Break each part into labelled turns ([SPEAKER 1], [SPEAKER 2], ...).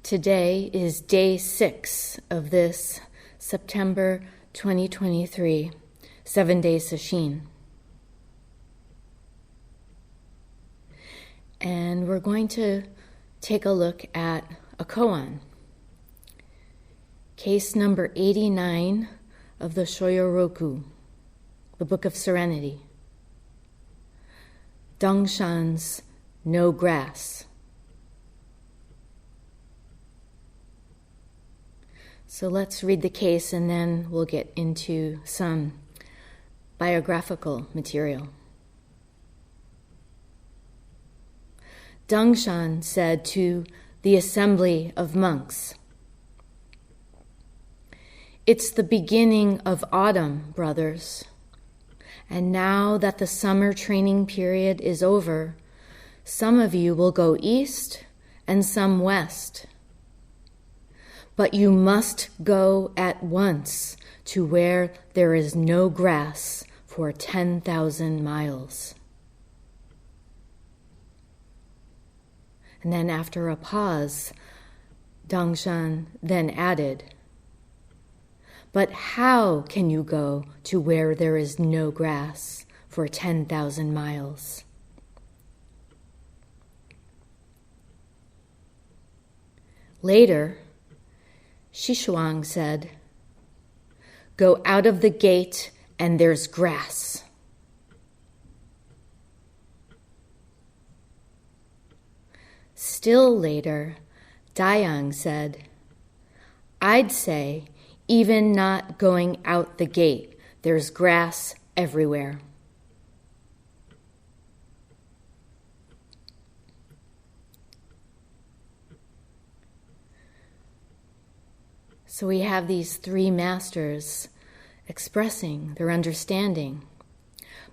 [SPEAKER 1] Today is day 6 of this September 2023 7-day sesshin. And we're going to take a look at a koan, case number 89 of the Shoyoroku, the Book of Serenity. Dongshan's No Grass. So let's read the case and then we'll get into some biographical material. Dongshan said to the assembly of monks, "It's the beginning of autumn, brothers, and now that the summer training period is over, some of you will go east and some west. But you must go at once to where there is no grass for 10,000 miles. And then after a pause, Dongshan then added, "But how can you go to where there is no grass for 10,000 miles? Later, Shishuang said, "Go out of the gate and there's grass." Still later, Dayang said, "I'd say even not going out the gate, there's grass everywhere." So we have these three masters expressing their understanding,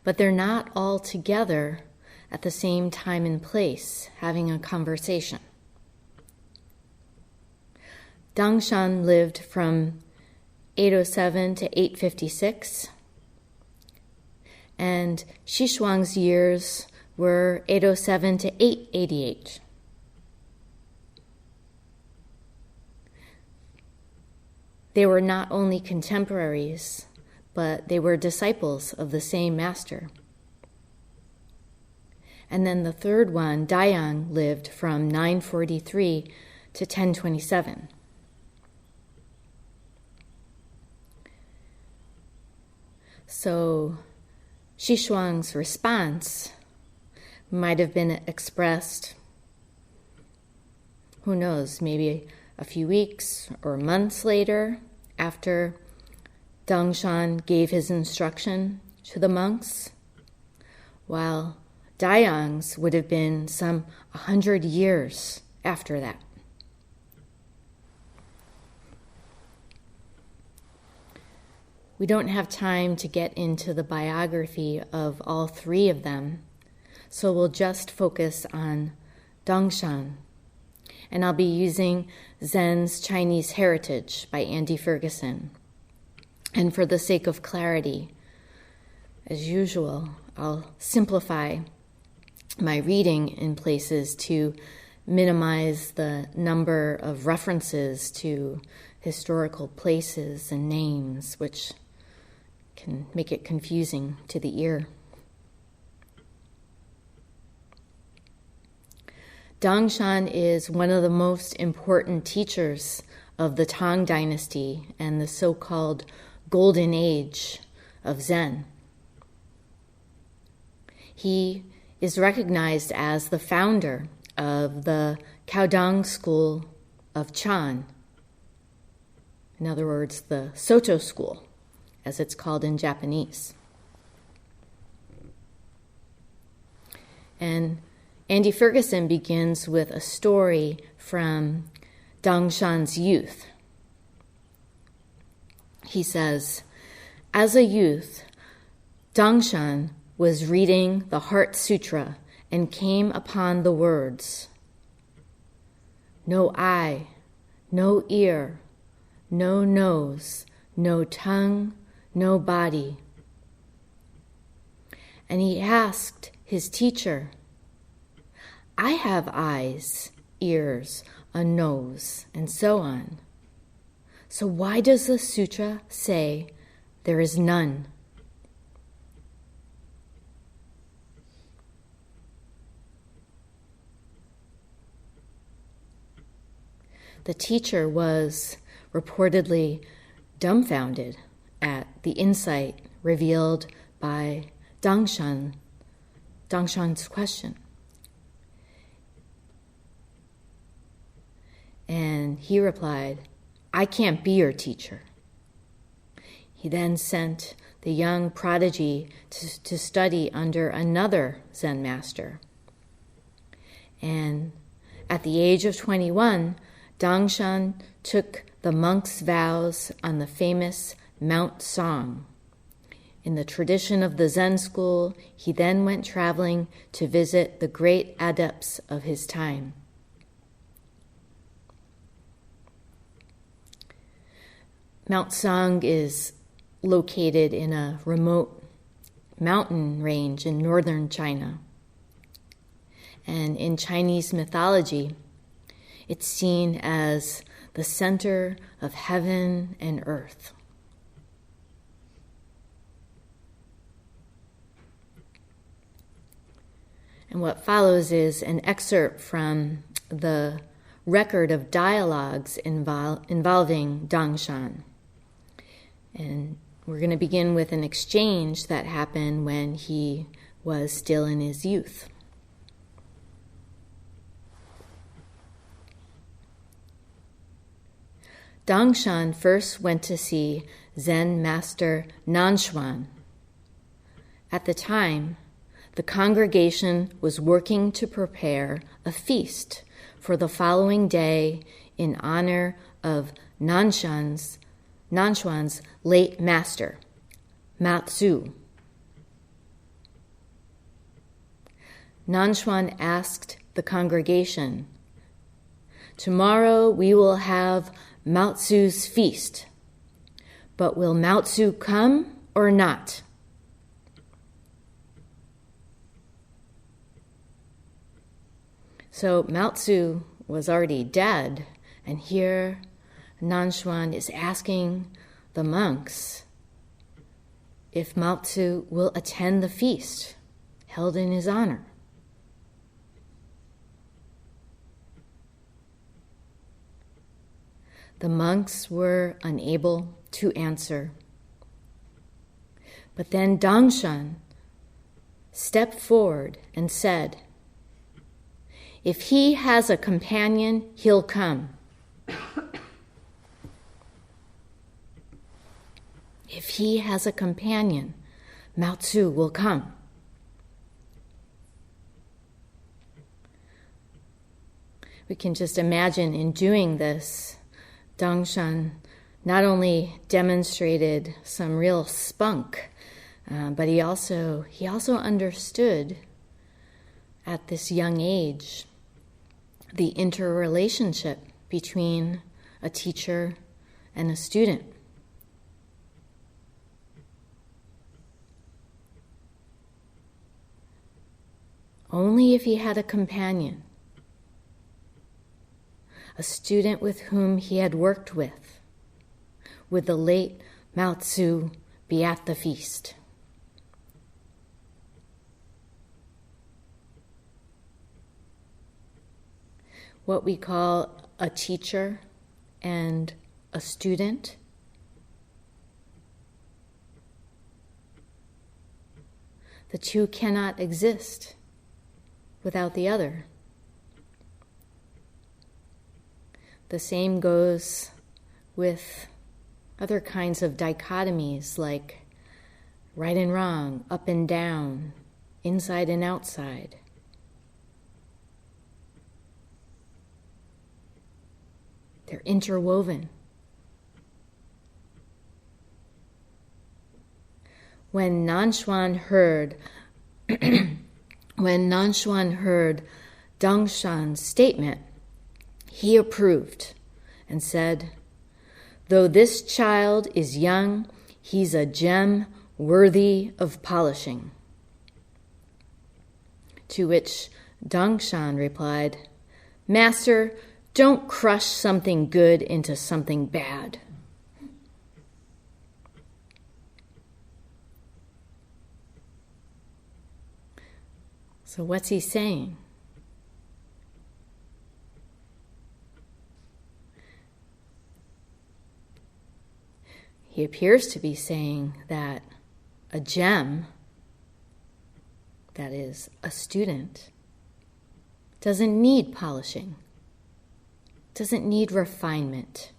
[SPEAKER 1] but they're not all together at the same time and place having a conversation. Dongshan lived from 807 to 856, and Shishuang's years were 807 to 888. They were not only contemporaries, but they were disciples of the same master. And then the third one, Dayang, lived from 943 to 1027. So Shishuang's response might have been expressed, who knows, maybe a few weeks or months later, after Dongshan gave his instruction to the monks, while Dayang's would have been some 100 years after that. We don't have time to get into the biography of all three of them, so we'll just focus on Dongshan. And I'll be using Zen's Chinese Heritage by Andy Ferguson. And for the sake of clarity, as usual, I'll simplify my reading in places to minimize the number of references to historical places and names, which can make it confusing to the ear. Dongshan is one of the most important teachers of the Tang Dynasty and the so-called Golden Age of Zen. He is recognized as the founder of the Caodong school of Chan. In other words, the Soto school, as it's called in Japanese. And Andy Ferguson begins with a story from Dongshan's youth. He says, as a youth, Dongshan was reading the Heart Sutra and came upon the words, "No eye, no ear, no nose, no tongue, no body." And he asked his teacher, "I have eyes ears, a nose, and so on. So why does the sutra say there is none? The teacher was reportedly dumbfounded at the insight revealed by Dongshan's question. And he replied, "I can't be your teacher." He then sent the young prodigy to study under another Zen master. And at the age of 21, Dongshan took the monk's vows on the famous Mount Song. In the tradition of the Zen school, he then went traveling to visit the great adepts of his time. Mount Song is located in a remote mountain range in northern China. And in Chinese mythology, it's seen as the center of heaven and earth. And what follows is an excerpt from the record of dialogues involving Dongshan. And we're going to begin with an exchange that happened when he was still in his youth. Dongshan first went to see Zen master Nanshuan. At the time, the congregation was working to prepare a feast for the following day in honor of Nanshuan's late master, Matsu. Nanshuan asked the congregation, "Tomorrow we will have Matsu's feast, but will Matsu come or not?" So Matsu was already dead, and here Nanshuan is asking the monks if Matsu will attend the feast held in his honor. The monks were unable to answer. But then Dongshan stepped forward and said, "If he has a companion, he'll come. If he has a companion, Matsu will come." We can just imagine in doing this, Dongshan not only demonstrated some real spunk, but he also understood at this young age the interrelationship between a teacher and a student. Only if he had a companion, a student with whom he had worked with, would the late Matsu be at the feast. What we call a teacher and a student the two cannot exist without the other. The same goes with other kinds of dichotomies like right and wrong, up and down, inside and outside. They're interwoven. When Nanshuan heard Dongshan's statement, he approved and said, "Though this child is young, he's a gem worthy of polishing." To which Dongshan replied, Master, don't crush something good into something bad. So what's he saying? He appears to be saying that a gem, that is, a student, doesn't need polishing, doesn't need refinement.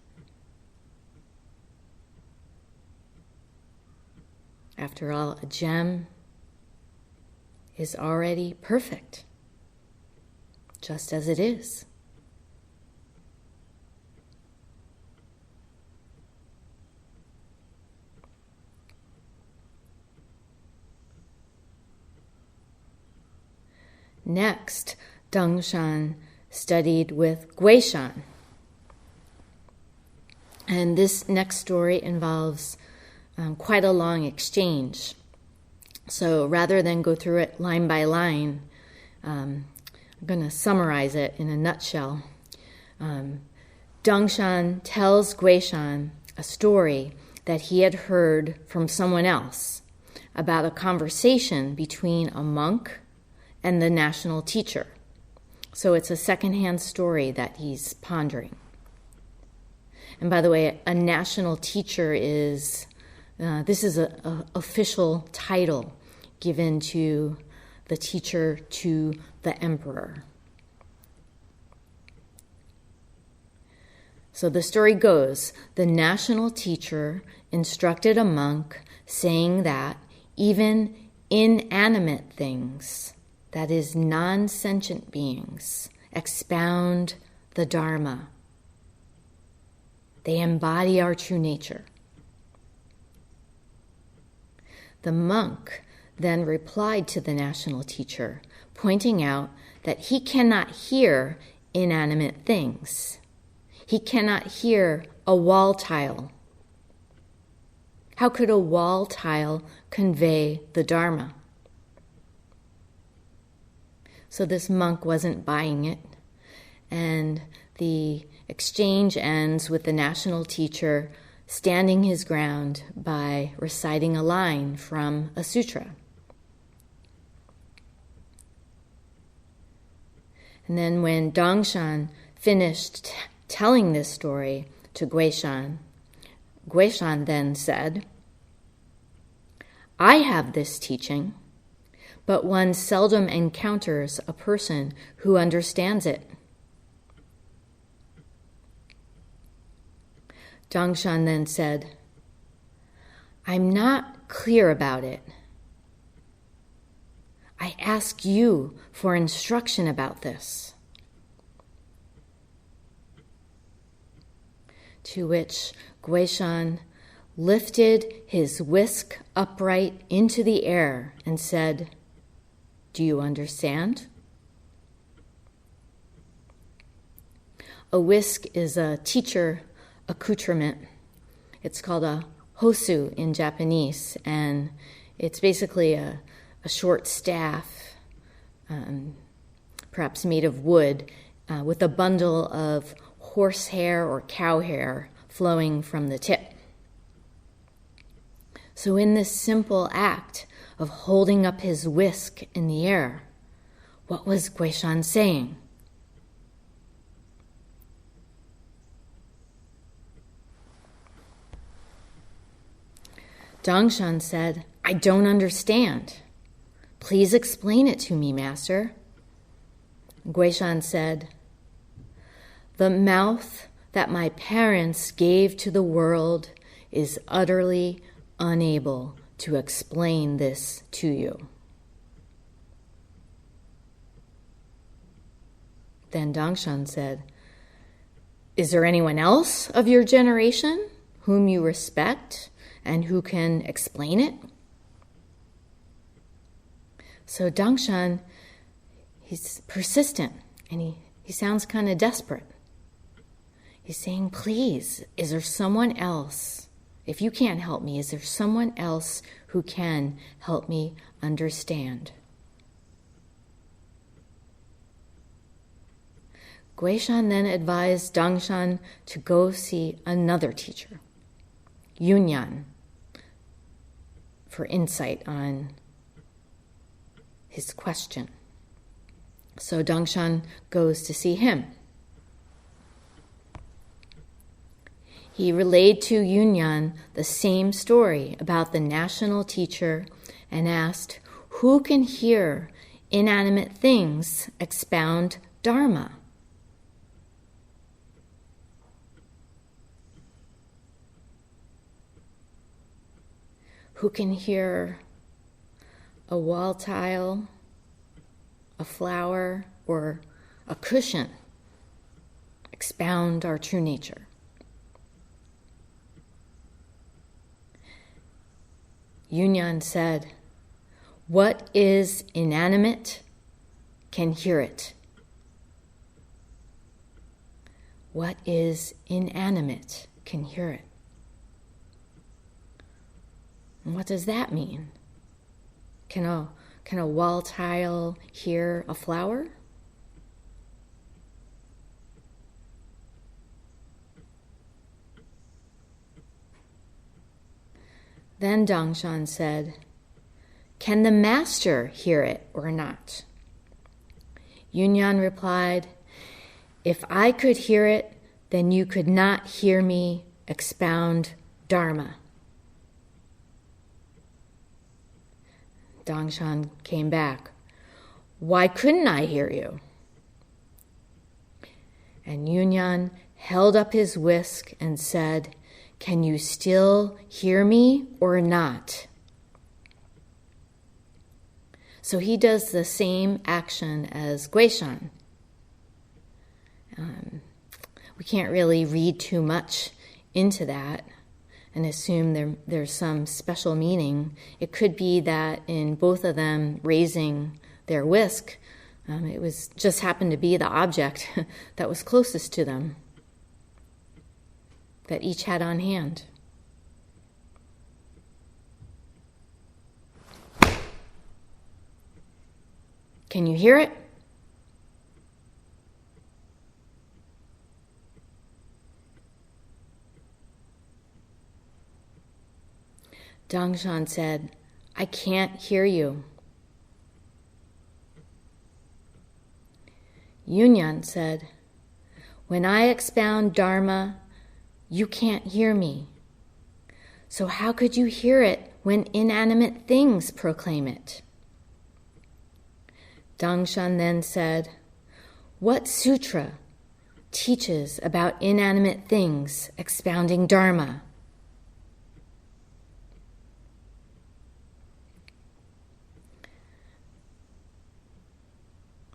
[SPEAKER 1] After all, a gem is already perfect, just as it is. Next, Dongshan studied with Guishan. And this next story involves quite a long exchange. So rather than go through it line by line, I'm going to summarize it in a nutshell. Dongshan tells Guishan a story that he had heard from someone else about a conversation between a monk and the national teacher. So it's a secondhand story that he's pondering. And by the way, a national teacher is, this is an official title given to the teacher to the emperor. So the story goes, the national teacher instructed a monk saying that even inanimate things, that is, non-sentient beings, expound the Dharma. They embody our true nature. The monk then replied to the national teacher, pointing out that he cannot hear inanimate things. He cannot hear a wall tile. How could a wall tile convey the Dharma? So this monk wasn't buying it, and the exchange ends with the national teacher standing his ground by reciting a line from a sutra. And then when Dongshan finished telling this story to Guishan, Guishan then said, I have this teaching, but one seldom encounters a person who understands it. Dongshan then said, I'm not clear about it. I ask you for instruction about this. To which Guishan lifted his whisk upright into the air and said, Do you understand? A whisk is a teacher accoutrement. It's called a hosu in Japanese, and it's basically a short staff, perhaps made of wood, with a bundle of horsehair or cow hair flowing from the tip. So in this simple act of holding up his whisk in the air, what was Guishan saying? Dongshan said, I don't understand. Please explain it to me, Master. Guishan said, the mouth that my parents gave to the world is utterly unable to explain this to you. Then Dongshan said, is there anyone else of your generation whom you respect and who can explain it? So Dongshan, he's persistent, and he sounds kind of desperate. He's saying, please, is there someone else? If you can't help me, is there someone else who can help me understand? Guishan then advised Dongshan to go see another teacher, Yunyan, for insight on his question. So Dongshan goes to see him. He relayed to Yunyan the same story about the national teacher and asked, who can hear inanimate things expound Dharma? Who can hear a wall tile, a flower, or a cushion expound our true nature? Yunyan said, what is inanimate can hear it. What is inanimate can hear it. And what does that mean? Can a wall tile hear a flower? Then Dongshan said, can the master hear it or not? Yunyan replied, if I could hear it, then you could not hear me expound Dharma. Dongshan came back. Why couldn't I hear you? And Yunyan held up his whisk and said, can you still hear me or not? So he does the same action as Guishan. We can't really read too much into that and assume there's some special meaning. It could be that in both of them raising their whisk, it was just happened to be the object that was closest to them, that each had on hand. Can you hear it? Dongshan said, I can't hear you. Yunyan said, when I expound Dharma, you can't hear me. So how could you hear it when inanimate things proclaim it? Dongshan then said, what sutra teaches about inanimate things expounding Dharma?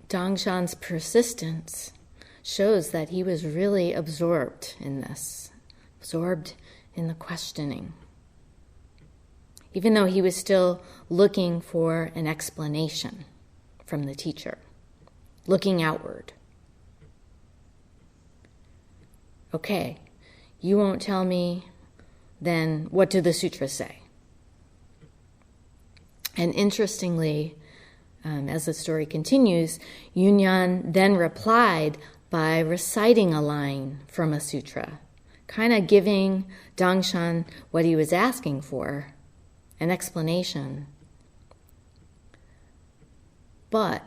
[SPEAKER 1] Dongshan's persistence shows that he was really absorbed in this, absorbed in the questioning, even though he was still looking for an explanation from the teacher, looking outward. Okay, you won't tell me, then what do the sutras say? And interestingly, as the story continues, Yunyan then replied by reciting a line from a sutra, kind of giving Dongshan what he was asking for, an explanation. But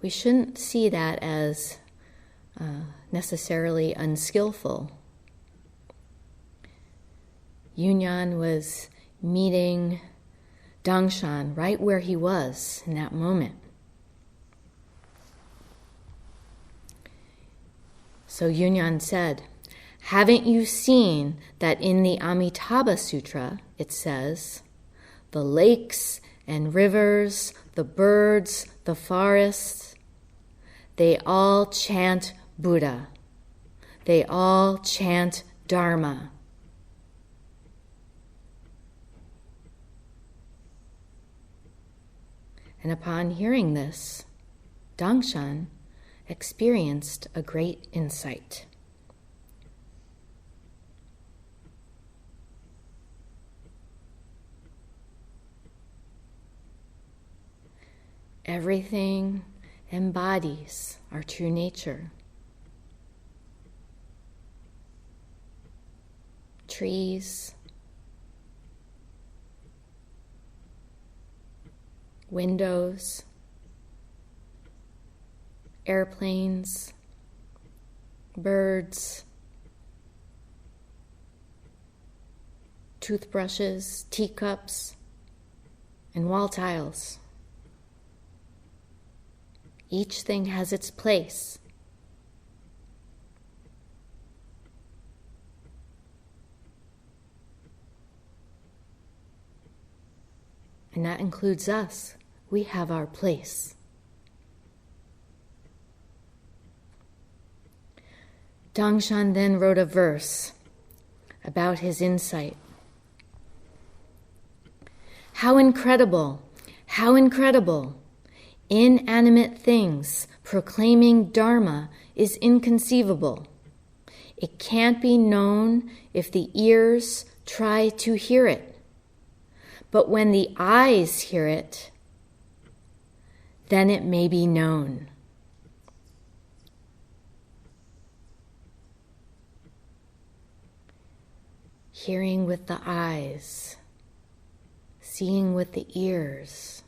[SPEAKER 1] we shouldn't see that as necessarily unskillful. Yunyan was meeting Dongshan right where he was in that moment. So Yunyan said, haven't you seen that in the Amitabha Sutra it says, the lakes and rivers, the birds, the forests, they all chant Buddha. They all chant Dharma. And upon hearing this, Dongshan experienced a great insight. Everything embodies our true nature. trees, windows, airplanes, birds, toothbrushes, teacups, and wall tiles. Each thing has its place. And that includes us. We have our place. Dongshan then wrote a verse about his insight. How incredible, how incredible. Inanimate things proclaiming Dharma is inconceivable. It can't be known if the ears try to hear it. But when the eyes hear it, then it may be known. Hearing with the eyes, seeing with the ears.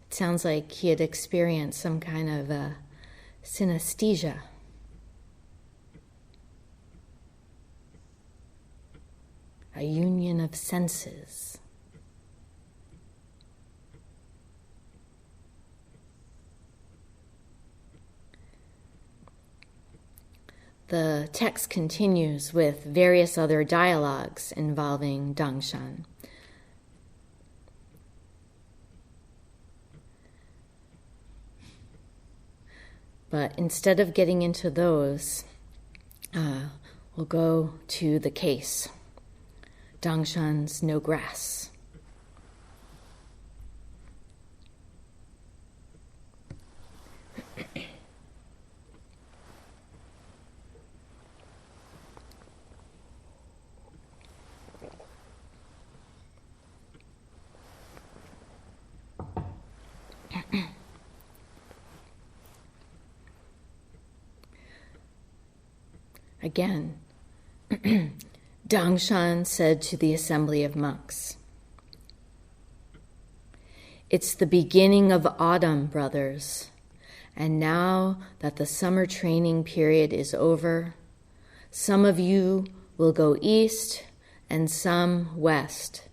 [SPEAKER 1] It sounds like he had experienced some kind of a synesthesia. A union of senses. The text continues with various other dialogues involving Dongshan. But instead of getting into those, we'll go to the case. Dongshan's no grass. Again, Dongshan said to the assembly of monks, "It's the beginning of autumn, brothers, and now that the summer training period is over, some of you will go east and some west.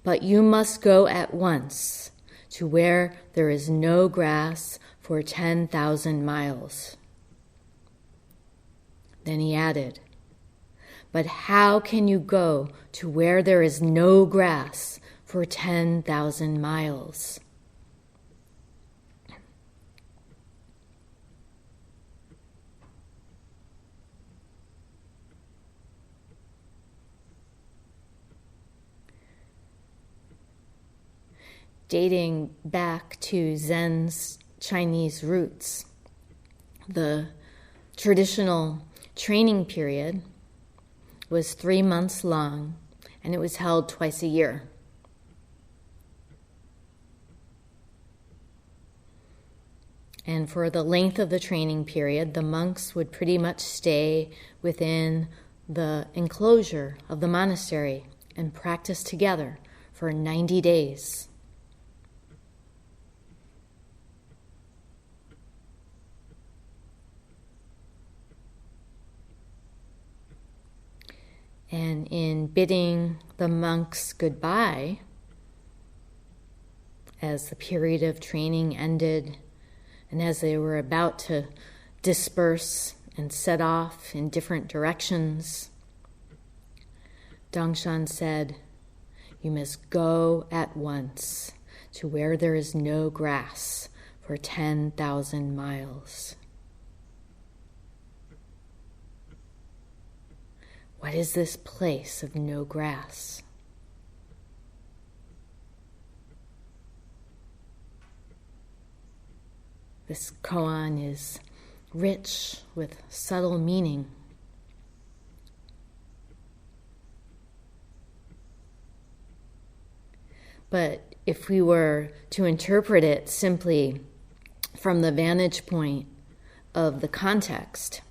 [SPEAKER 1] But you must go at once to where there is no grass for 10,000 miles. Then he added, "But how can you go to where there is no grass for 10,000 miles? Dating back to Zen's Chinese roots, the traditional training period was 3 months long, and it was held twice a year. And for the length of the training period, the monks would pretty much stay within the enclosure of the monastery and practice together for 90 days. And in bidding the monks goodbye, as the period of training ended, and as they were about to disperse and set off in different directions, Dongshan said, "You must go at once to where there is no grass for 10,000 miles. What is this place of no grass? This koan is rich with subtle meaning. But if we were to interpret it simply from the vantage point of the context,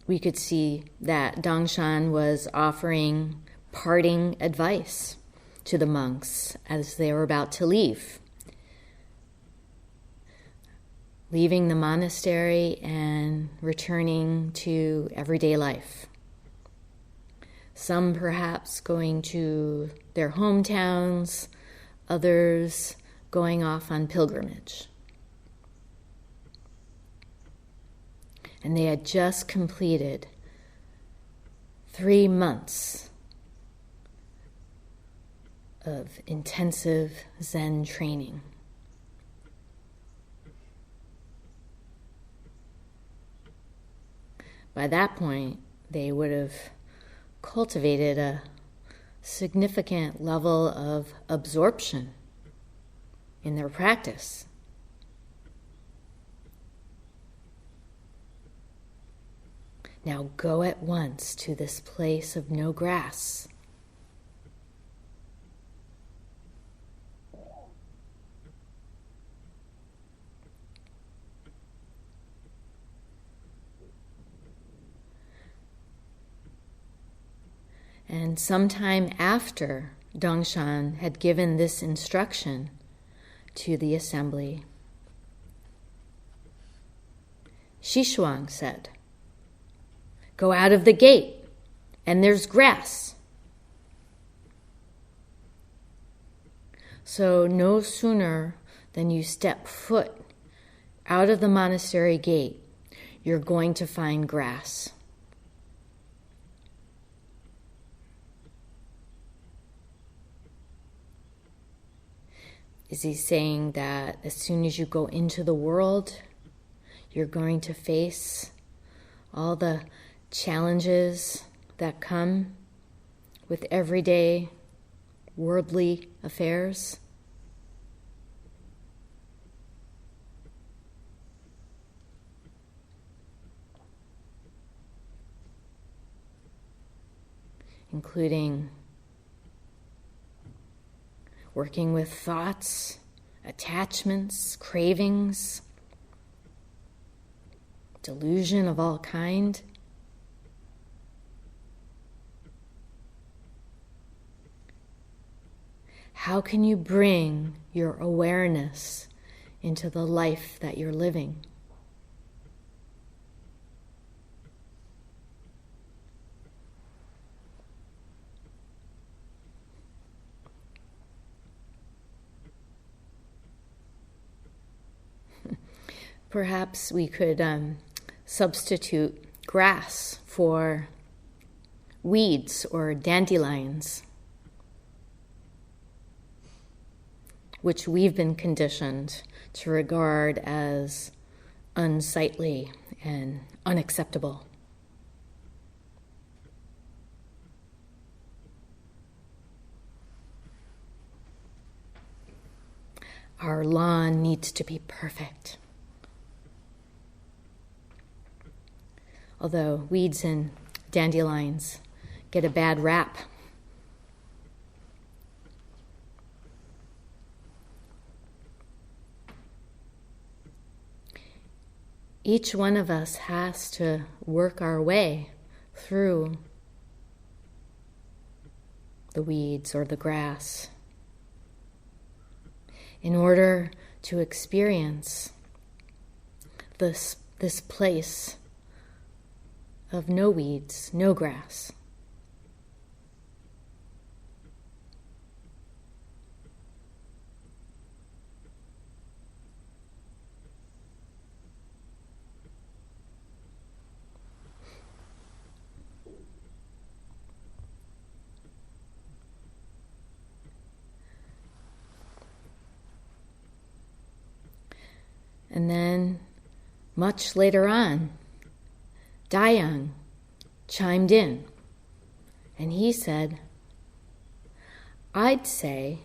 [SPEAKER 1] we could see that Dongshan was offering parting advice to the monks as they were about to leave, leaving the monastery and returning to everyday life. Some perhaps going to their hometowns, others going off on pilgrimage. And they had just completed 3 months of intensive Zen training. By that point, they would have cultivated a significant level of absorption in their practice. Now go at once to this place of no grass. And sometime after Dongshan had given this instruction to the assembly, Shishuang said, "Go out of the gate, and there's grass." So no sooner than you step foot out of the monastery gate, you're going to find grass. Is he saying that as soon as you go into the world, you're going to face all the challenges that come with everyday worldly affairs? Including working with thoughts, attachments, cravings, delusion of all kind. How can you bring your awareness into the life that you're living? Perhaps we could substitute grass for weeds or dandelions, which we've been conditioned to regard as unsightly and unacceptable. Our lawn needs to be perfect. Although weeds and dandelions get a bad rap. Each one of us has to work our way through the weeds or the grass in order to experience this place of no weeds, no grass. And then, much later on, Dayang chimed in, and he said, "I'd say,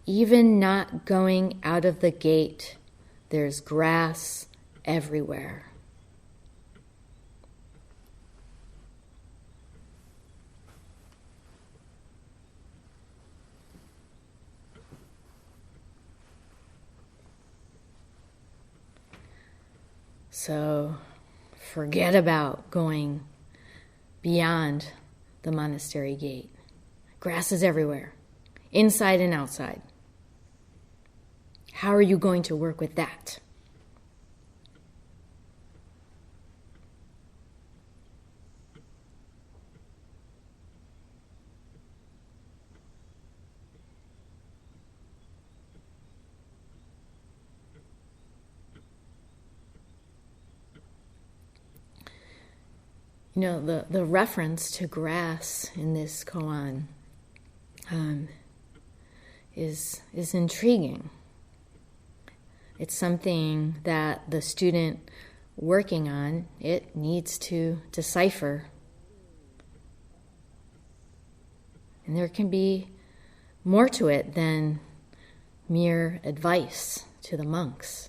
[SPEAKER 1] even not going out of the gate, there's grass everywhere." So, forget about going beyond the monastery gate. Grass is everywhere, inside and outside. How are you going to work with that? You know, the reference to grass in this koan is intriguing. It's something that the student working on it needs to decipher. And there can be more to it than mere advice to the monks.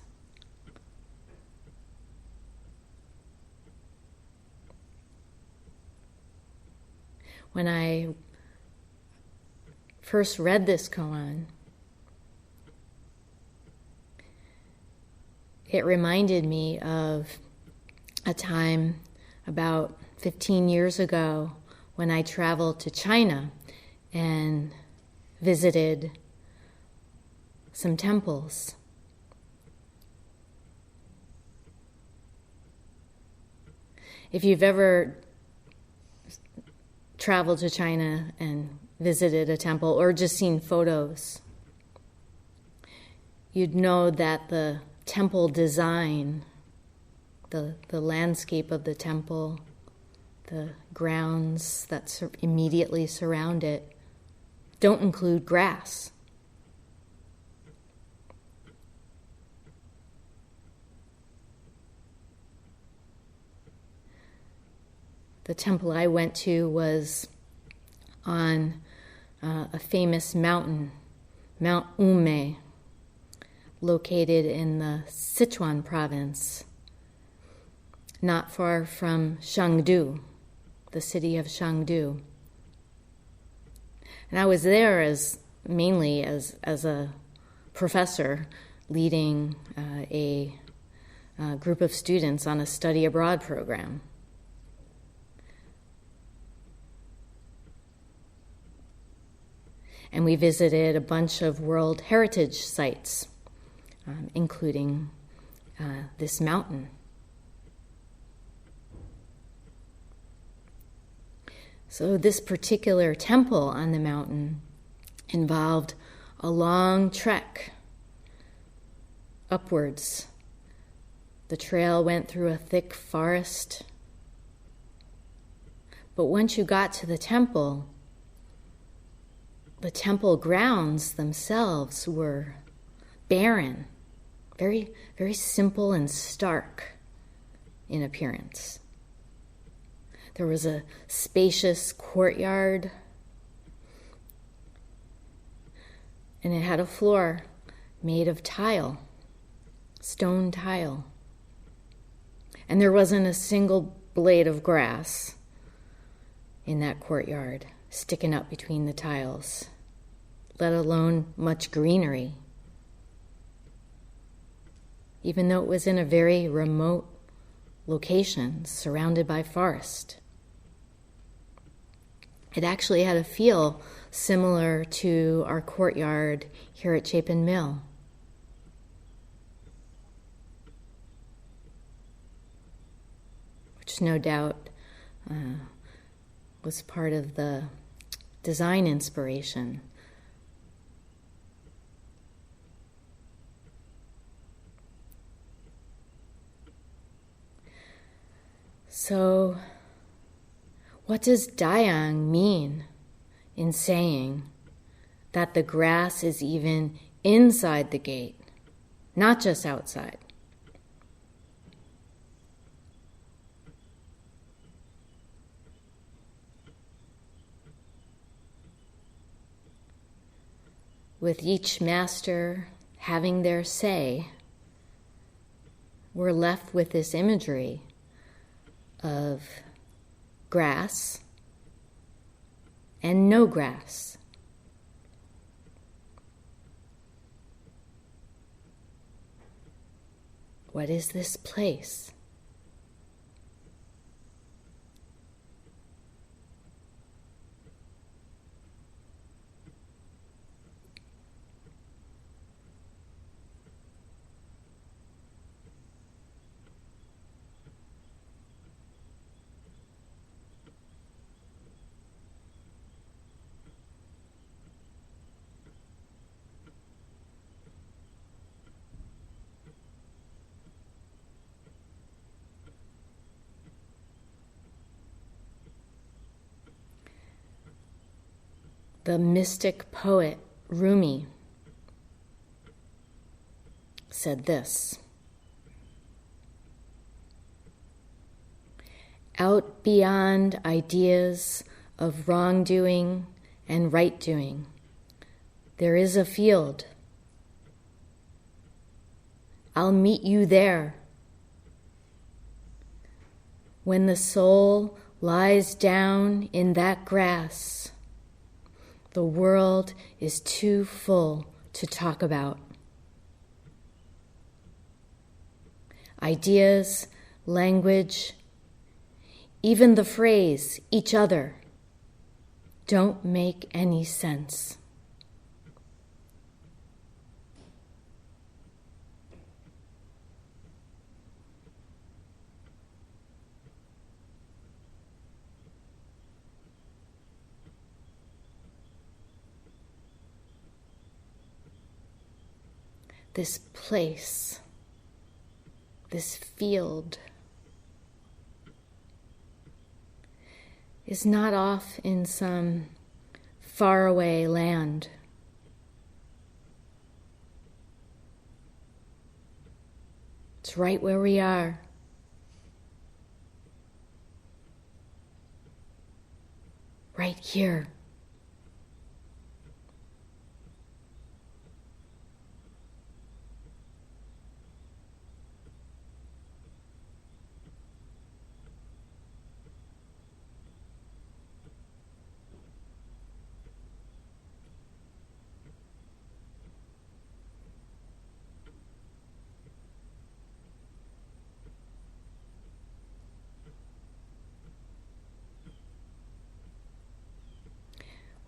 [SPEAKER 1] When I first read this koan, it reminded me of a time about 15 years ago when I traveled to China and visited some temples. If you've ever traveled to China and visited a temple or just seen photos, you'd know that the temple design, the landscape of the temple, the grounds that immediately surround it, don't include grass. The temple I went to was on a famous mountain, Mount Ume, located in the Sichuan province, not far from Chengdu, the city of Chengdu. And I was there mainly as a professor leading a group of students on a study abroad program. And we visited a bunch of World Heritage sites, including this mountain. So this particular temple on the mountain involved a long trek upwards. The trail went through a thick forest. But once you got to the temple grounds themselves were barren, very, very simple and stark in appearance. There was a spacious courtyard, and it had a floor made of tile, stone tile. And there wasn't a single blade of grass in that courtyard sticking up between the tiles, let alone much greenery. Even though it was in a very remote location, surrounded by forest. It actually had a feel similar to our courtyard here at Chapin Mill. Which no doubt was part of the design inspiration. So, what does Dayang mean in saying that the grass is even inside the gate, not just outside? With each master having their say, we're left with this imagery of grass and no grass. What is this place? The mystic poet Rumi said this: "Out beyond ideas of wrongdoing and right-doing, there is a field. I'll meet you there. When the soul lies down in that grass, the world is too full to talk about. Ideas, language, even the phrase each other don't make any sense." This place, this field, is not off in some faraway land. It's right where we are. Right here.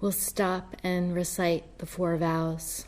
[SPEAKER 1] We'll stop and recite the 4 vows.